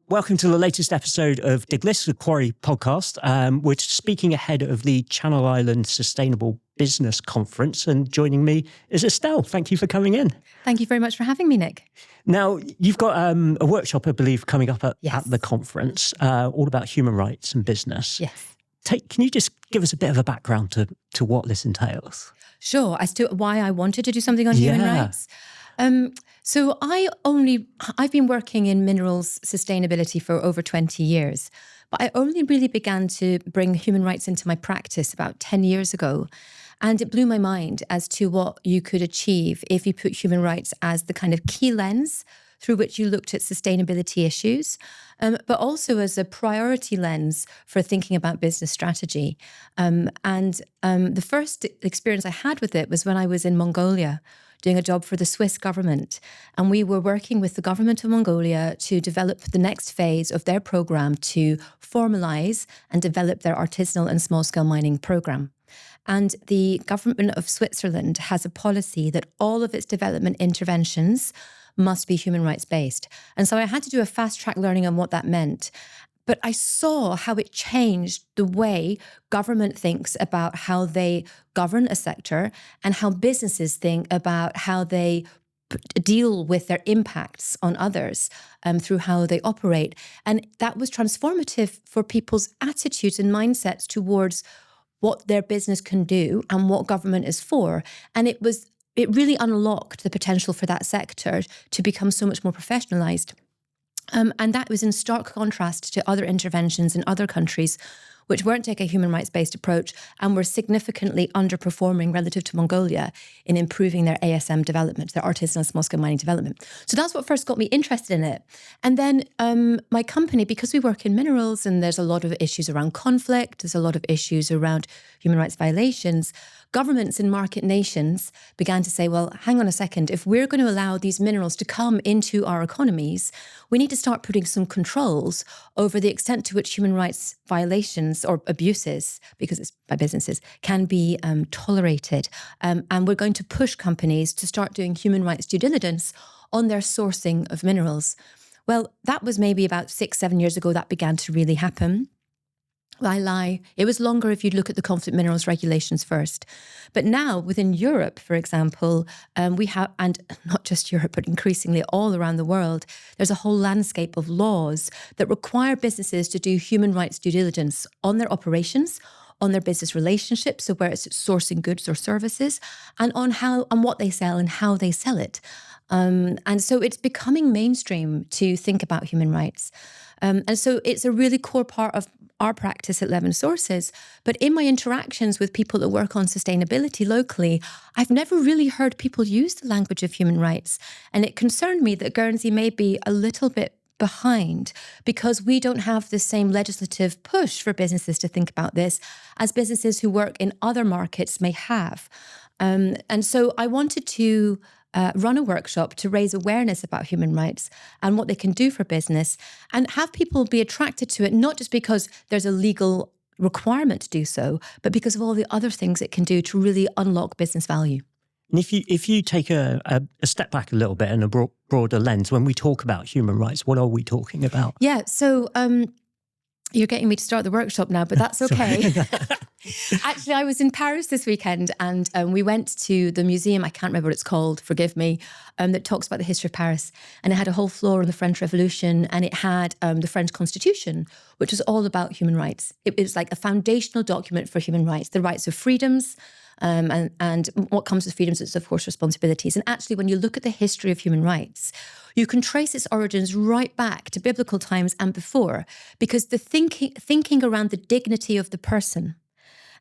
Welcome to the latest episode of Diglis, the Quarry podcast. We're speaking ahead of the Channel Islands Sustainable Business Conference, and joining me is Estelle. Thank you for coming in. Thank you very much for having me, Nick. Now, you've got a workshop, I believe, coming up at the conference, all about human rights and business. Yes. Can you just give us a bit of a background to what this entails? Sure. As to why I wanted to do something on human rights. So I've been working in minerals sustainability for over 20 years, but I only really began to bring human rights into my practice about 10 years ago. And it blew my mind as to what you could achieve if you put human rights as the kind of key lens through which you looked at sustainability issues, but also as a priority lens for thinking about business strategy. The first experience I had with it was when I was in Mongolia, doing a job for the Swiss government. And we were working with the government of Mongolia to develop the next phase of their program to formalize and develop their artisanal and small-scale mining program. And the government of Switzerland has a policy that all of its development interventions must be human rights based. And so I had to do a fast track learning on what that meant. But I saw how it changed the way government thinks about how they govern a sector and how businesses think about how they deal with their impacts on others through how they operate. And that was transformative for people's attitudes and mindsets towards what their business can do and what government is for. And it really unlocked the potential for that sector to become so much more professionalized. And that was in stark contrast to other interventions in other countries, which weren't taking a human rights-based approach and were significantly underperforming relative to Mongolia in improving their ASM development, their artisanal small-scale mining development. So that's what first got me interested in it. And then my company, because we work in minerals and there's a lot of issues around conflict, there's a lot of issues around human rights violations, governments in market nations began to say, well, hang on a second, if we're going to allow these minerals to come into our economies, we need to start putting some controls over the extent to which human rights violations or abuses, because it's by businesses, can be tolerated. And we're going to push companies to start doing human rights due diligence on their sourcing of minerals. Well, that was maybe about 6-7 years ago that began to really happen. I lie. It was longer if you'd look at the conflict minerals regulations first. But now within Europe, for example, we have, and not just Europe, but increasingly all around the world, there's a whole landscape of laws that require businesses to do human rights due diligence on their operations, on their business relationships, so where it's sourcing goods or services, and on what they sell and how they sell it. And so it's becoming mainstream to think about human rights. And so it's a really core part of our practice at Levin Sources. But in my interactions with people that work on sustainability locally, I've never really heard people use the language of human rights. And it concerned me that Guernsey may be a little bit behind because we don't have the same legislative push for businesses to think about this as businesses who work in other markets may have. And so I wanted to run a workshop to raise awareness about human rights and what they can do for business and have people be attracted to it, not just because there's a legal requirement to do so, but because of all the other things it can do to really unlock business value. And if you take a step back a little bit and a broader lens, when we talk about human rights, what are we talking about? Yeah, so you're getting me to start the workshop now, but that's okay. Actually, I was in Paris this weekend and we went to the museum, I can't remember what it's called, forgive me, that talks about the history of Paris. And it had a whole floor on the French Revolution and it had the French Constitution, which was all about human rights. It was like a foundational document for human rights, the rights of freedoms, and what comes with freedoms is, of course, responsibilities. And actually, when you look at the history of human rights, you can trace its origins right back to biblical times and before, because the thinking around the dignity of the person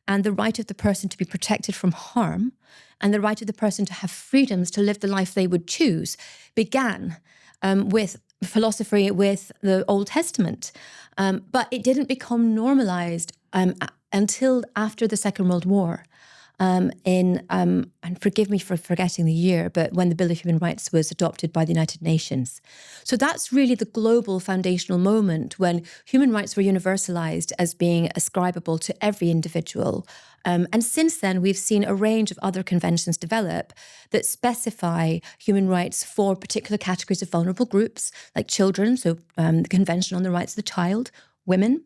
and the right of the person to be protected from harm and the right of the person to have freedoms to live the life they would choose began with philosophy, with the Old Testament. But it didn't become normalized until after the Second World War. and forgive me for forgetting the year, but when the Bill of Human Rights was adopted by the United Nations. So that's really the global foundational moment when human rights were universalized as being ascribable to every individual. And since then, we've seen a range of other conventions develop that specify human rights for particular categories of vulnerable groups, like children, so the Convention on the Rights of the Child, women,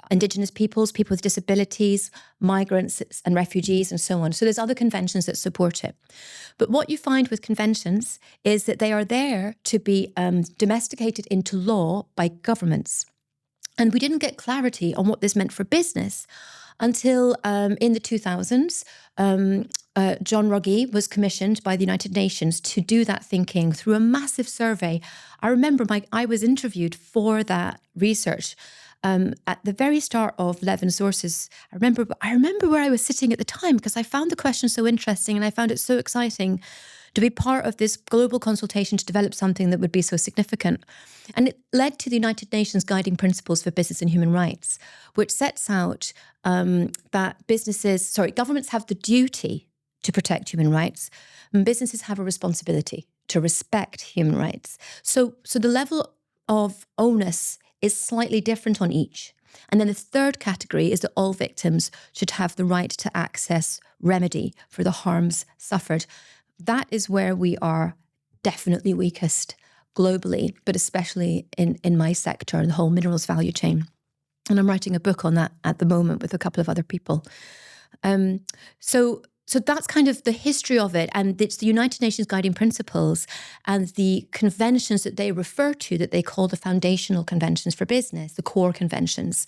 Indigenous peoples, people with disabilities, migrants and refugees, and so on. So there's other conventions that support it. But what you find with conventions is that they are there to be domesticated into law by governments. And we didn't get clarity on what this meant for business until in the 2000s, John Ruggie was commissioned by the United Nations to do that thinking through a massive survey. I remember I was interviewed for that research at the very start of Levin Sources. I remember where I was sitting at the time because I found the question so interesting and I found it so exciting to be part of this global consultation to develop something that would be so significant. And it led to the United Nations Guiding Principles for Business and Human Rights, which sets out that governments have the duty to protect human rights, and businesses have a responsibility to respect human rights. So the level of onus is slightly different on each. And then the third category is that all victims should have the right to access remedy for the harms suffered. That is where we are definitely weakest globally, but especially in my sector, the whole minerals value chain. And I'm writing a book on that at the moment with a couple of other people. So that's kind of the history of it. And it's the United Nations Guiding Principles and the conventions that they refer to that they call the foundational conventions for business, the core conventions,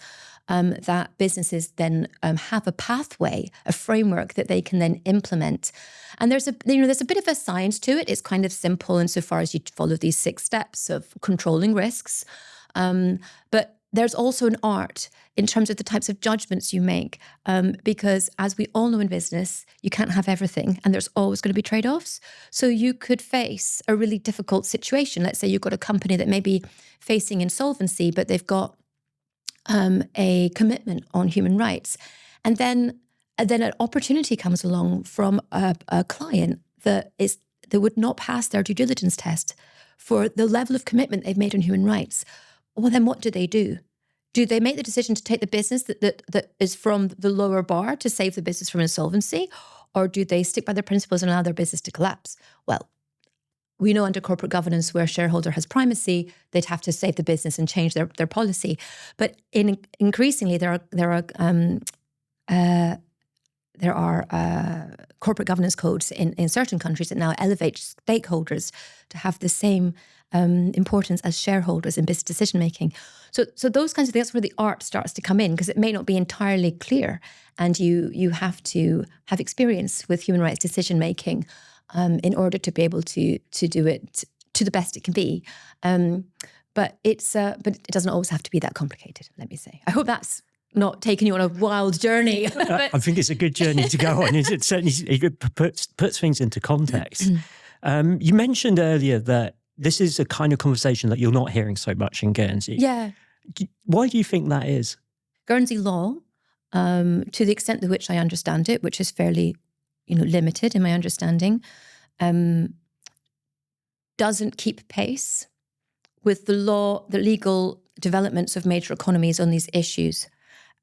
that businesses then have a pathway, a framework that they can then implement. And there's a bit of a science to it. It's kind of simple insofar as you follow these 6 steps of controlling risks. But there's also an art in terms of the types of judgments you make, because as we all know in business, you can't have everything and there's always going to be trade-offs. So you could face a really difficult situation. Let's say you've got a company that may be facing insolvency, but they've got a commitment on human rights. And then an opportunity comes along from a client that would not pass their due diligence test for the level of commitment they've made on human rights. Well, then what do? Do they make the decision to take the business that is from the lower bar to save the business from insolvency? Or do they stick by their principles and allow their business to collapse? Well, we know under corporate governance where shareholder has primacy, they'd have to save the business and change their policy. But increasingly, there are corporate governance codes in certain countries that now elevate stakeholders to have the same importance as shareholders in business decision making. So those kinds of things, that's where the art starts to come in, because it may not be entirely clear, and you have to have experience with human rights decision making in order to be able to do it to the best it can be. But it doesn't always have to be that complicated, let me say. I hope that's not taking you on a wild journey. I think it's a good journey to go on. It certainly puts things into context. You mentioned earlier that this is a kind of conversation that you're not hearing so much in Guernsey. Yeah. Why do you think that is? Guernsey law, to the extent to which I understand it, which is fairly, limited in my understanding, doesn't keep pace with the legal developments of major economies on these issues.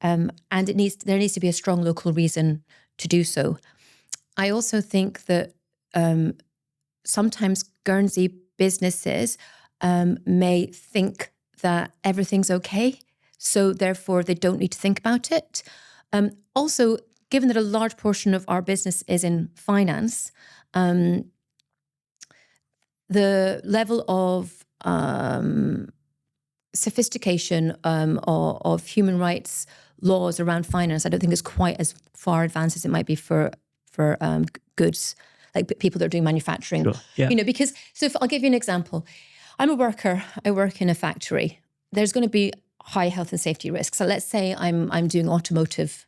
And there needs to be a strong local reason to do so. I also think that sometimes Guernsey businesses may think that everything's okay, so therefore they don't need to think about it. Also, given that a large portion of our business is in finance, the level of sophistication of human rights laws around finance, I don't think is quite as far advanced as it might be for goods, like people that are doing manufacturing. Sure. Yeah. Because, so I'll give you an example. I'm a worker, I work in a factory. There's going to be high health and safety risks. So let's say I'm doing automotive,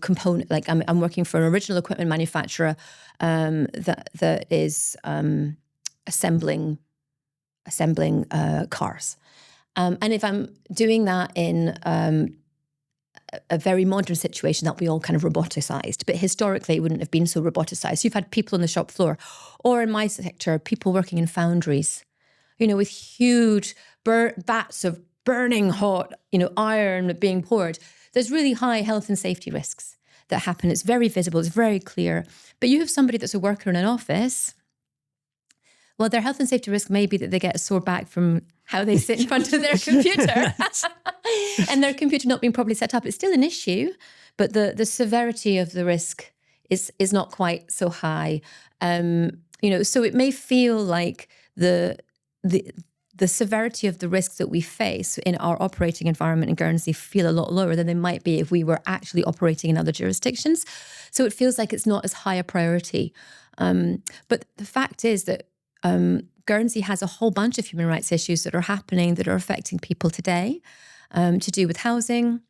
component, like I'm working for an original equipment manufacturer that is assembling cars. And if I'm doing that in a very modern situation that we all kind of roboticized, but historically it wouldn't have been so roboticized. You've had people on the shop floor, or in my sector, people working in foundries, with huge vats of burning hot, iron being poured. There's really high health and safety risks that happen. It's very visible, it's very clear. But you have somebody that's a worker in an office, well, their health and safety risk may be that they get a sore back from how they sit in front of their computer and their computer not being properly set up. It's still an issue, but the severity of the risk is not quite so high. So it may feel like the severity of the risks that we face in our operating environment in Guernsey feel a lot lower than they might be if we were actually operating in other jurisdictions. So it feels like it's not as high a priority. But the fact is that Guernsey has a whole bunch of human rights issues that are happening that are affecting people today, to do with housing,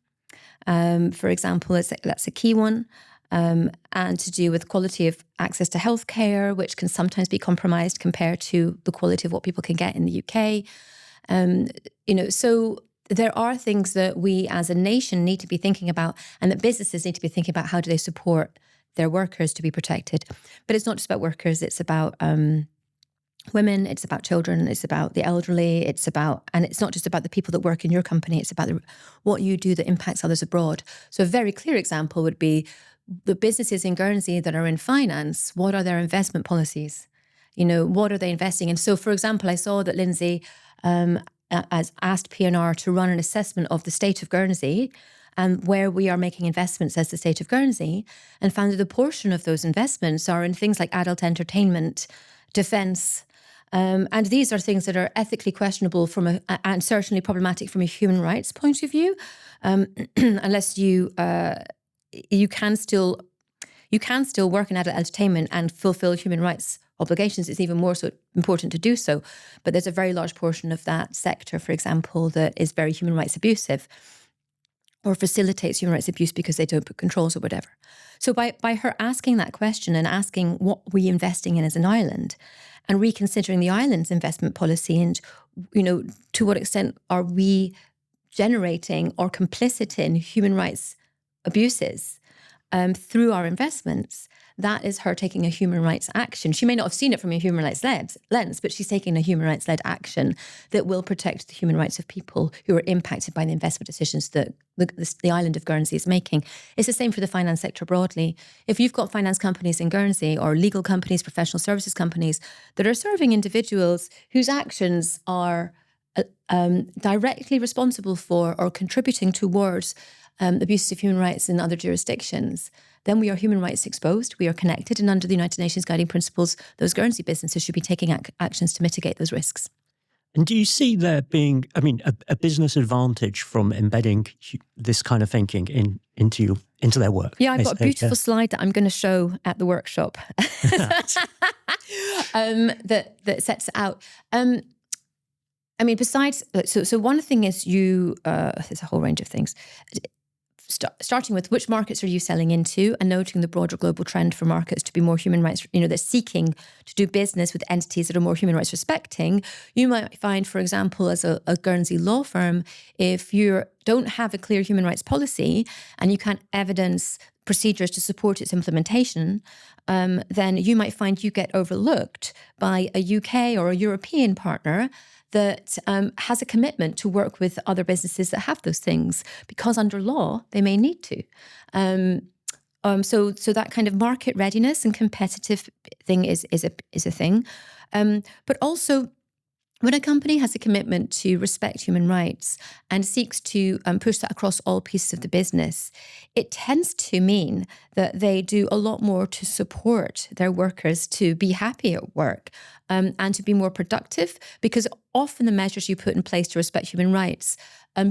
for example, that's a key one, and to do with quality of access to healthcare, which can sometimes be compromised compared to the quality of what people can get in the UK. So there are things that we as a nation need to be thinking about, and that businesses need to be thinking about how do they support their workers to be protected. But it's not just about workers, it's about women, it's about children, it's about the elderly, and it's not just about the people that work in your company, it's about what you do that impacts others abroad. So a very clear example would be the businesses in Guernsey that are in finance. What are their investment policies? What are they investing in? So for example, I saw that Lindsay has asked P&R to run an assessment of the state of Guernsey and where we are making investments as the state of Guernsey, and found that a portion of those investments are in things like adult entertainment, defence, and these are things that are ethically questionable and certainly problematic from a human rights point of view, unless you can still work in adult entertainment and fulfill human rights obligations. It's even more so important to do so. But there's a very large portion of that sector, for example, that is very human rights abusive or facilitates human rights abuse because they don't put controls or whatever. So by her asking that question and asking what we're investing in as an island and reconsidering the island's investment policy and, to what extent are we generating or complicit in human rights abuses through our investments, that is her taking a human rights action. She may not have seen it from a human rights lens, but she's taking a human rights-led action that will protect the human rights of people who are impacted by the investment decisions that the island of Guernsey is making. It's the same for the finance sector broadly. If you've got finance companies in Guernsey or legal companies, professional services companies that are serving individuals whose actions are directly responsible for or contributing towards abuses of human rights in other jurisdictions, then we are human rights exposed, we are connected, and under the United Nations Guiding Principles, those Guernsey businesses should be taking actions to mitigate those risks. And do you see there being, a business advantage from embedding this kind of thinking into their work? Yeah, I've got a beautiful slide that I'm going to show at the workshop that sets it out. Besides, so one thing is there's a whole range of things. Starting with which markets are you selling into, and noting the broader global trend for markets to be more human rights, they're seeking to do business with entities that are more human rights respecting. You might find, for example, as a Guernsey law firm, if you don't have a clear human rights policy and you can't evidence procedures to support its implementation, then you might find you get overlooked by a UK or a European partner that has a commitment to work with other businesses that have those things, because under law they may need to. So that kind of market readiness and competitive thing is a thing. But also, when a company has a commitment to respect human rights and seeks to push that across all pieces of the business, it tends to mean that they do a lot more to support their workers to be happy at work and to be more productive, because often the measures you put in place to respect human rights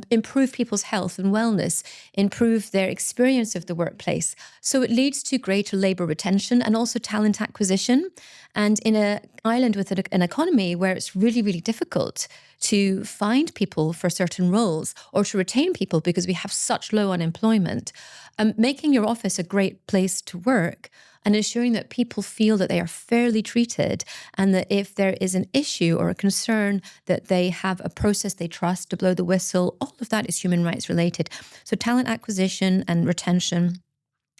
improve people's health and wellness, improve their experience of the workplace. So it leads to greater labour retention and also talent acquisition. And in an island with an economy where it's really, really difficult to find people for certain roles or to retain people because we have such low unemployment, making your office a great place to work and ensuring that people feel that they are fairly treated, and that if there is an issue or a concern, that they have a process they trust to blow the whistle. All of that is human rights related. So talent acquisition and retention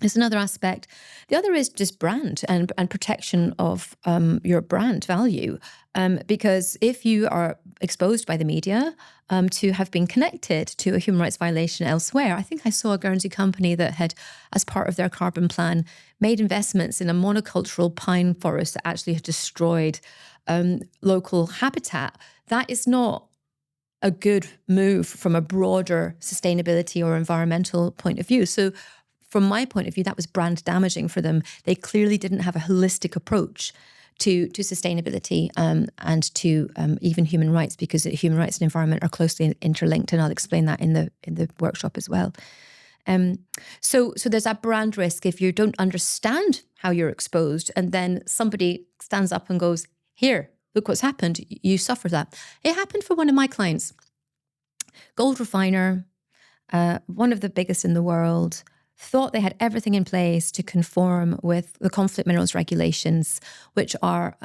is another aspect. The other is just brand and protection of your brand value. Because if you are exposed by the media to have been connected to a human rights violation elsewhere, I think I saw a Guernsey company that had, as part of their carbon plan, made investments in a monocultural pine forest that actually had destroyed local habitat. That is not a good move from a broader sustainability or environmental point of view. So from my point of view, that was brand damaging for them. They clearly didn't have a holistic approach to sustainability and to even human rights, because human rights and environment are closely interlinked, and I'll explain that in the workshop as well. So there's that brand risk if you don't understand how you're exposed, and then somebody stands up and goes, "Here, look what's happened. You suffer that." It happened for one of my clients, gold refiner, one of the biggest in the world. Thought they had everything in place to conform with the conflict minerals regulations, which are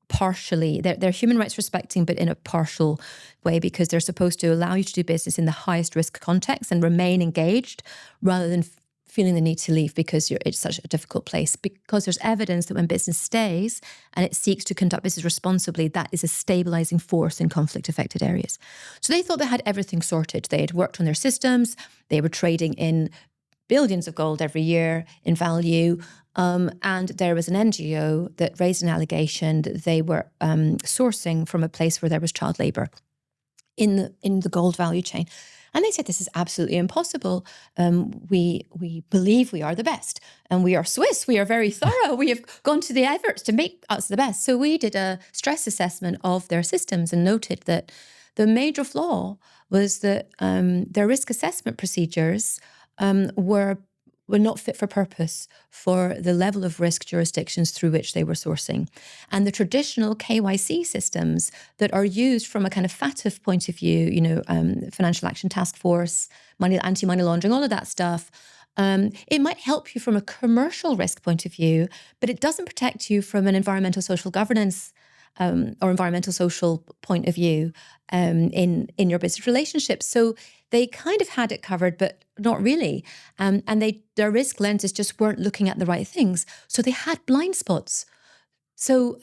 partially, they're human rights respecting, but in a partial way, because they're supposed to allow you to do business in the highest risk context and remain engaged rather than feeling the need to leave because it's such a difficult place. Because there's evidence that when business stays and it seeks to conduct business responsibly, that is a stabilizing force in conflict affected areas. So they thought they had everything sorted. They had worked on their systems. They were trading in billions of gold every year in value. And there was an NGO that raised an allegation that they were sourcing from a place where there was child labour in the gold value chain. And they said, this is absolutely impossible. We believe we are the best. And we are Swiss. We are very thorough. We have gone to the efforts to make us the best. So we did a stress assessment of their systems and noted that the major flaw was that their risk assessment procedures were not fit for purpose for the level of risk jurisdictions through which they were sourcing. And the traditional KYC systems that are used from a kind of FATF point of view, Financial Action Task Force, anti-money laundering, all of that stuff, it might help you from a commercial risk point of view, but it doesn't protect you from an environmental social governance or environmental social point of view in your business relationships. So they kind of had it covered, but not really. And their risk lenses just weren't looking at the right things. So they had blind spots. So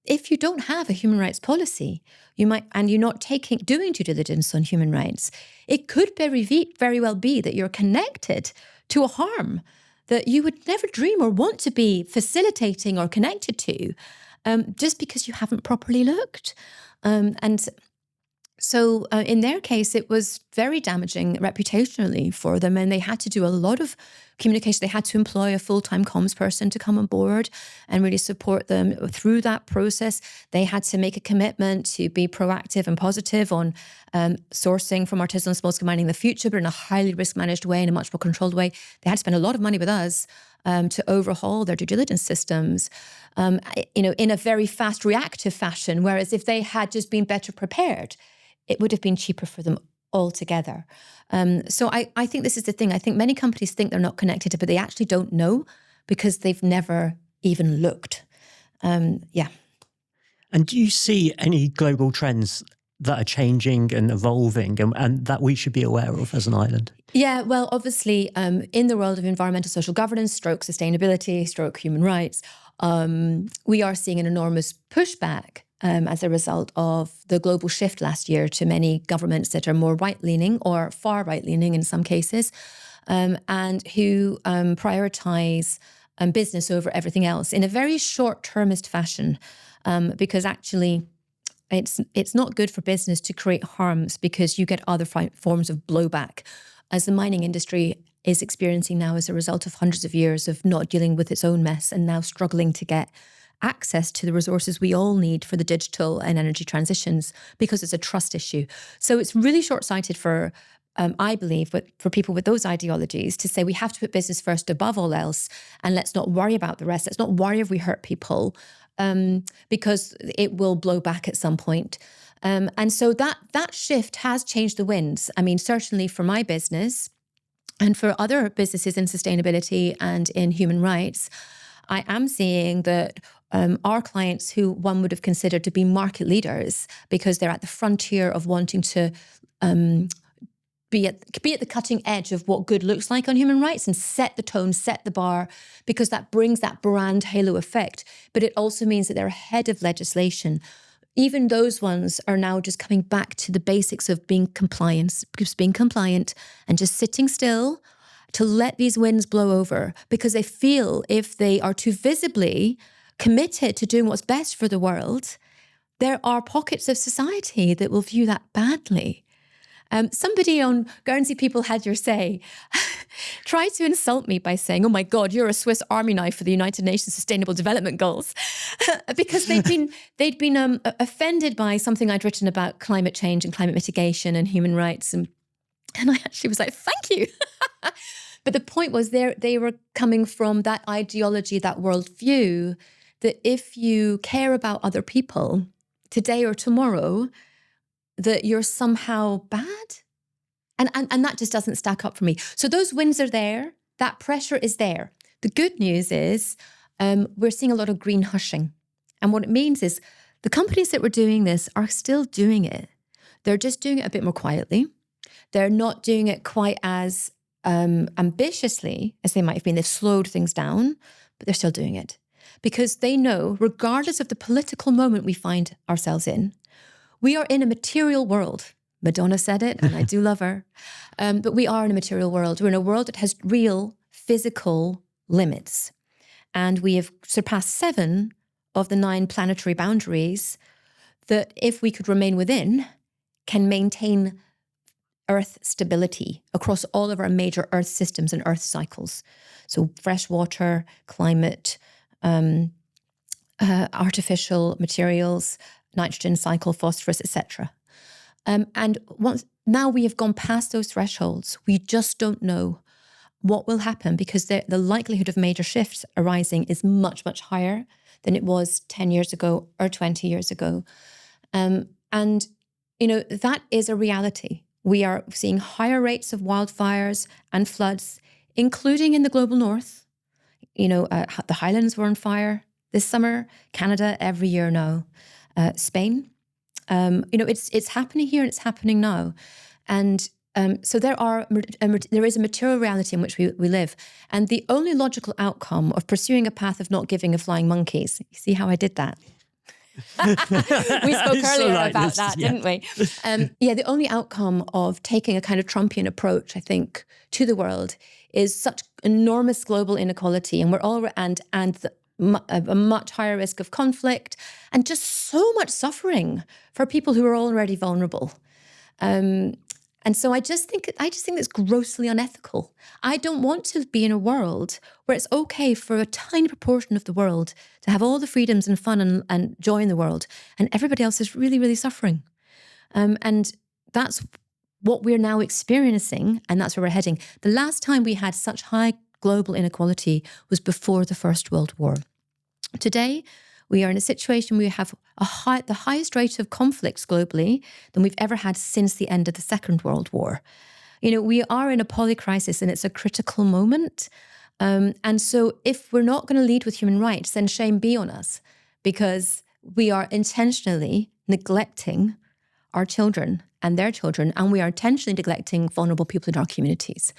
if you don't have a human rights policy, and you're not doing due diligence on human rights, it could very well be that you're connected to a harm that you would never dream or want to be facilitating or connected to, just because you haven't properly looked. So in their case, it was very damaging reputationally for them, and they had to do a lot of communication. They had to employ a full-time comms person to come on board and really support them through that process. They had to make a commitment to be proactive and positive on sourcing from artisanal and small-scale mining in the future, but in a highly risk-managed way, in a much more controlled way. They had to spend a lot of money with us to overhaul their due diligence systems, in a very fast, reactive fashion, whereas if they had just been better prepared, it would have been cheaper for them altogether. So I think this is the thing. I think many companies think they're not connected, but they actually don't know because they've never even looked. Yeah. And do you see any global trends that are changing and evolving and that we should be aware of as an island? Yeah, well, obviously, in the world of environmental social governance, stroke sustainability, stroke human rights, we are seeing an enormous pushback as a result of the global shift last year to many governments that are more right-leaning or far right-leaning in some cases, and who prioritize business over everything else in a very short-termist fashion, because actually it's not good for business to create harms because you get other forms of blowback, as the mining industry is experiencing now as a result of hundreds of years of not dealing with its own mess and now struggling to get access to the resources we all need for the digital and energy transitions because it's a trust issue. So it's really short-sighted for, I believe, but for people with those ideologies to say we have to put business first above all else and let's not worry about the rest. Let's not worry if we hurt people because it will blow back at some point. And so that shift has changed the winds. I mean, certainly for my business, And for other businesses in sustainability and in human rights, I am seeing that our clients who one would have considered to be market leaders because they're at the frontier of wanting to be at the cutting edge of what good looks like on human rights and set the tone, set the bar, because that brings that brand halo effect. But it also means that they're ahead of legislation. Even those ones are now just coming back to the basics of being compliant and just sitting still to let these winds blow over, because they feel if they are too visibly committed to doing what's best for the world, there are pockets of society that will view that badly. Somebody on Guernsey People Had Your Say tried to insult me by saying, "Oh my God, you're a Swiss Army knife for the United Nations Sustainable Development Goals," because they'd been offended by something I'd written about climate change and climate mitigation and human rights, and I actually was like, "Thank you." But the point was, they were coming from that ideology, that worldview, that if you care about other people today or tomorrow, that you're somehow bad. And that just doesn't stack up for me. So those wins are there. That pressure is there. The good news is we're seeing a lot of green hushing. And what it means is the companies that were doing this are still doing it. They're just doing it a bit more quietly. They're not doing it quite as ambitiously as they might have been. They've slowed things down, but they're still doing it. Because they know, regardless of the political moment we find ourselves in, we are in a material world. Madonna said it, and I do love her. But we are in a material world. We're in a world that has real physical limits. And we have surpassed 7 of the 9 planetary boundaries that, if we could remain within, can maintain Earth stability across all of our major Earth systems and Earth cycles. So fresh water, climate, artificial materials, nitrogen cycle, phosphorus, etc. And now we have gone past those thresholds. We just don't know what will happen, because the likelihood of major shifts arising is much, much higher than it was 10 years ago or 20 years ago. And, that is a reality. We are seeing higher rates of wildfires and floods, including in the global north. The Highlands were on fire this summer, Canada every year now, Spain. It's happening here and it's happening now. And so there is a material reality in which we live. And the only logical outcome of pursuing a path of not giving a flying monkeys, you see how I did that? We spoke earlier about that, didn't we? The only outcome of taking a kind of Trumpian approach, I think, to the world is such enormous global inequality, and we're all a much higher risk of conflict, and just so much suffering for people who are already vulnerable. And so I just think it's grossly unethical. I don't want to be in a world where it's okay for a tiny proportion of the world to have all the freedoms and fun and joy in the world, and everybody else is really, really suffering. And that's what we're now experiencing, and that's where we're heading. The last time we had such high global inequality was before the First World War. Today, we are in a situation where we have the highest rate of conflicts globally than we've ever had since the end of the Second World War. We are in a polycrisis, and it's a critical moment. And so if we're not going to lead with human rights, then shame be on us, because we are intentionally neglecting our children and their children, and we are intentionally neglecting vulnerable people in our communities.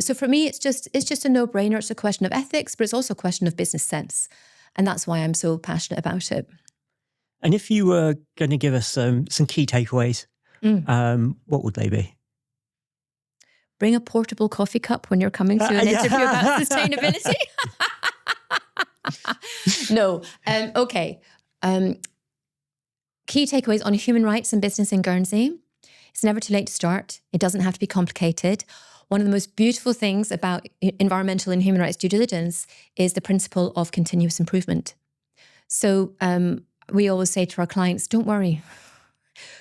So for me, it's just a no-brainer. It's a question of ethics, but it's also a question of business sense. And that's why I'm so passionate about it. And if you were going to give us some key takeaways, what would they be? Bring a portable coffee cup when you're coming to an interview about sustainability. No. Okay. Key takeaways on human rights and business in Guernsey. It's never too late to start. It doesn't have to be complicated. One of the most beautiful things about environmental and human rights due diligence is the principle of continuous improvement. So we always say to our clients, don't worry.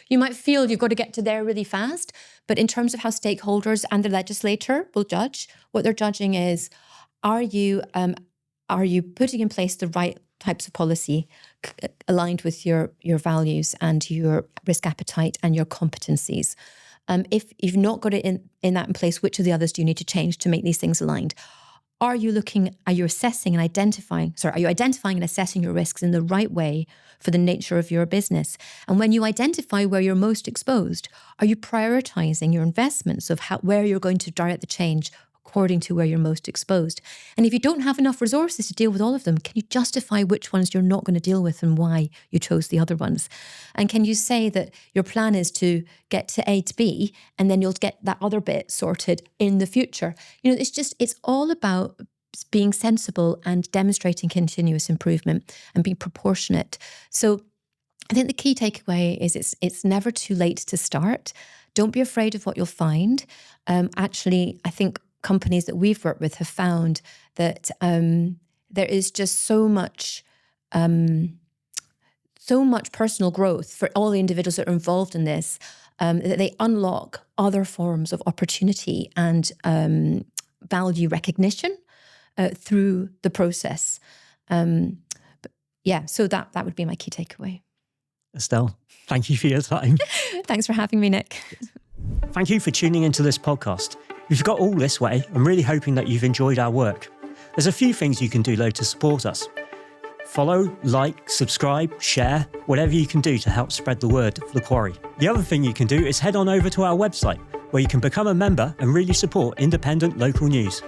You might feel you've got to get to there really fast, but in terms of how stakeholders and the legislator will judge, what they're judging is, are you putting in place the right types of policy aligned with your values and your risk appetite and your competencies? If you've not got it in place, which of the others do you need to change to make these things aligned? Are you assessing and identifying and assessing your risks in the right way for the nature of your business? And when you identify where you're most exposed, are you prioritizing your investments of where you're going to direct the change according to where you're most exposed? And if you don't have enough resources to deal with all of them, can you justify which ones you're not going to deal with and why you chose the other ones? And can you say that your plan is to get to A to B and then you'll get that other bit sorted in the future? It's all about being sensible and demonstrating continuous improvement and being proportionate. So I think the key takeaway is it's never too late to start. Don't be afraid of what you'll find. Actually, I think companies that we've worked with have found that there is just so much personal growth for all the individuals that are involved in this, that they unlock other forms of opportunity and value recognition through the process. So that would be my key takeaway. Estelle, thank you for your time. Thanks for having me, Nick. Thank you for tuning into this podcast. If you've got all this way, I'm really hoping that you've enjoyed our work. There's a few things you can do though to support us. Follow, like, subscribe, share, whatever you can do to help spread the word of The Quarry. The other thing you can do is head on over to our website, where you can become a member and really support independent local news.